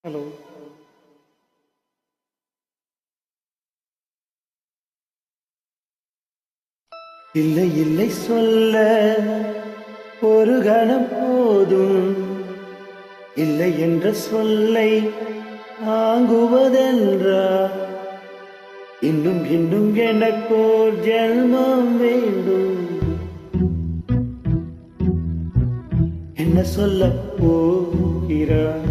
Hello. இல்லை இல்லை சொல்ல ஒரு கணம் போதும், இல்லை என்ற சொல்லை தாங்குவதென்றா? இன்னும் இன்னும் எனக்கோர் ஜென்மம் வேண்டும். என்ன சொல்ல போகிறார்?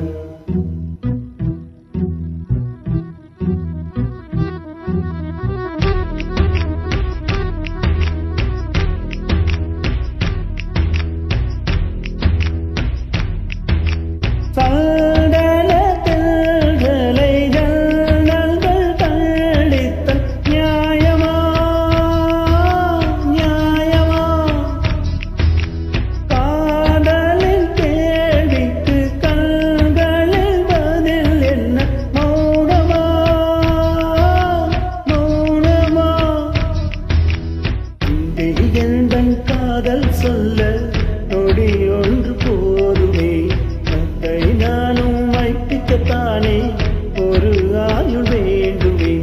காதல் சொல்ல நொடி ஒன்று போதுமே, மத்தை நானும் வைப்பிக்கத்தானே ஒரு ஆயுள் வேண்டுமே.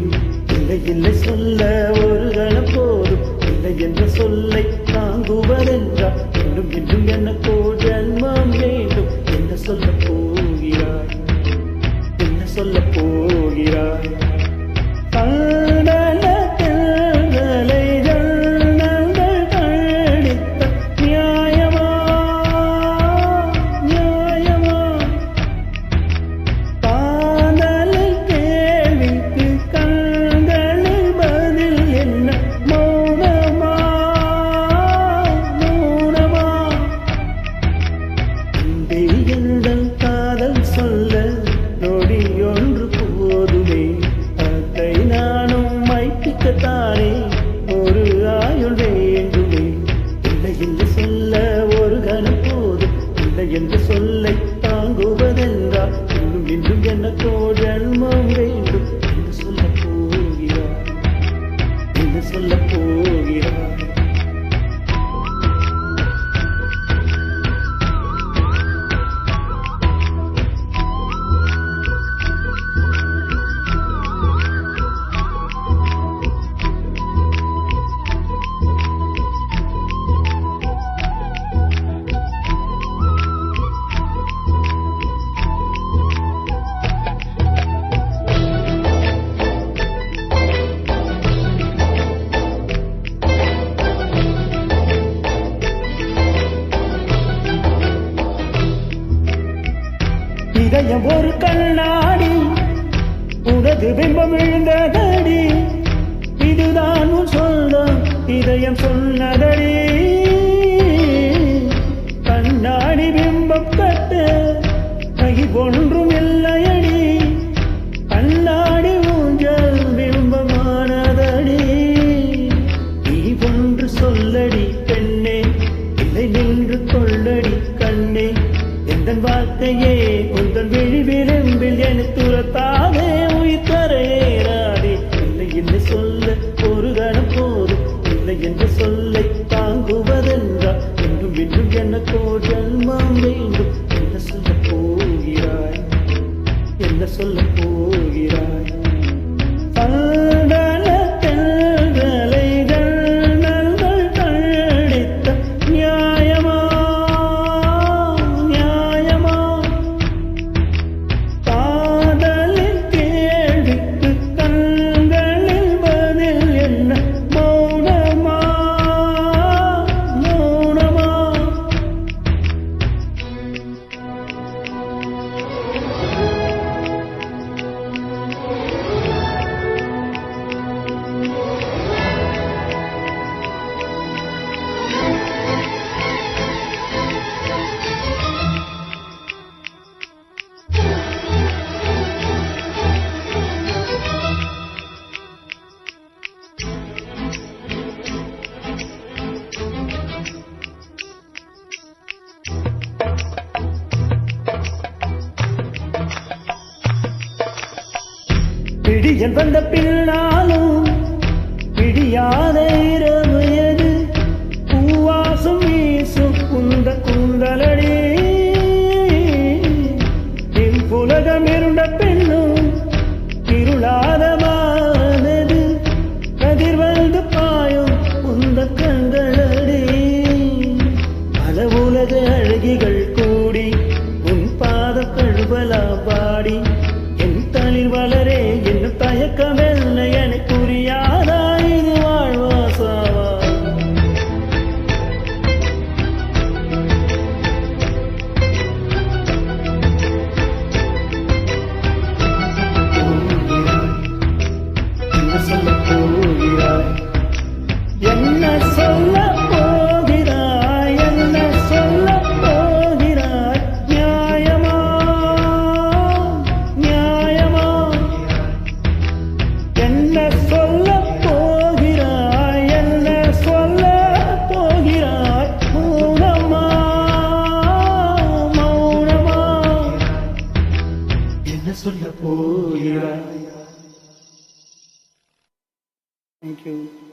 இல்லை இல்லை சொல்ல ஒரு கணம் போதும், இல்லை என்ற சொல்லை தாங்குவதென்றால் இன்னும் இன்னும் எனக்கோ ஜன்மம் வேண்டும். என்ன சொல்ல போகிறாய்? என்ன சொல்ல போகிறாய்? காதல் சொல்ல நொடி ஒன்று போதுமே, அதை நானும் மைப்பிக்கத்தானே ஒரு ஆயுள் வேண்டுமே. இல்லை இல்லை சொல்ல ஒரு கணம் போதும், இல்லை என்ற சொல்லை தாங்குவதென்றால் இன்னும் இன்னும் எனக்கோ ஜன்மம் வேண்டும். என்ன சொல்ல போகிறார்? என்ன சொல்ல போகிறார்? இதயம் ஒரு கண்ணாடி, உனது பிம்பம் விழுந்ததடி, இதுதான் உன் சொந்தம் இதயம் சொன்னதடி. கண்ணாடி பிம்பம் கட்டு கயிர் ஒன்றும் இல்லையடி, கண்ணாடி ஊஞ்சல் பிம்பமானதடி. நீ ஒன்று சொல்லடி பெண்ணே, இல்லை நின்று கொள்ளடி கண்ணே. எந்தன் வாழ்க்கையே உந்தன் விழி விளிம்பில் என துரத்தாதே, உயிர் கரையேறாதே. இல்லை இல்லை சொல்ல ஒரு கணம் போதும், இல்லை என்ற சொல்லை தாங்குவதென்றால் இன்னும் இன்னும் எனக்கோ ஜன்மம் வேண்டும். என்ன சொல்ல போகிறாய்? என்ன சொல்ல போகிறாய்? விடியல் வந்த பின்னாலும் விடியாத இரவு எது? பூவாசம் வீசும் குந்த குந்தலடி, உலகம் இருண்ட சொல்ல போகிறாய். Thank you.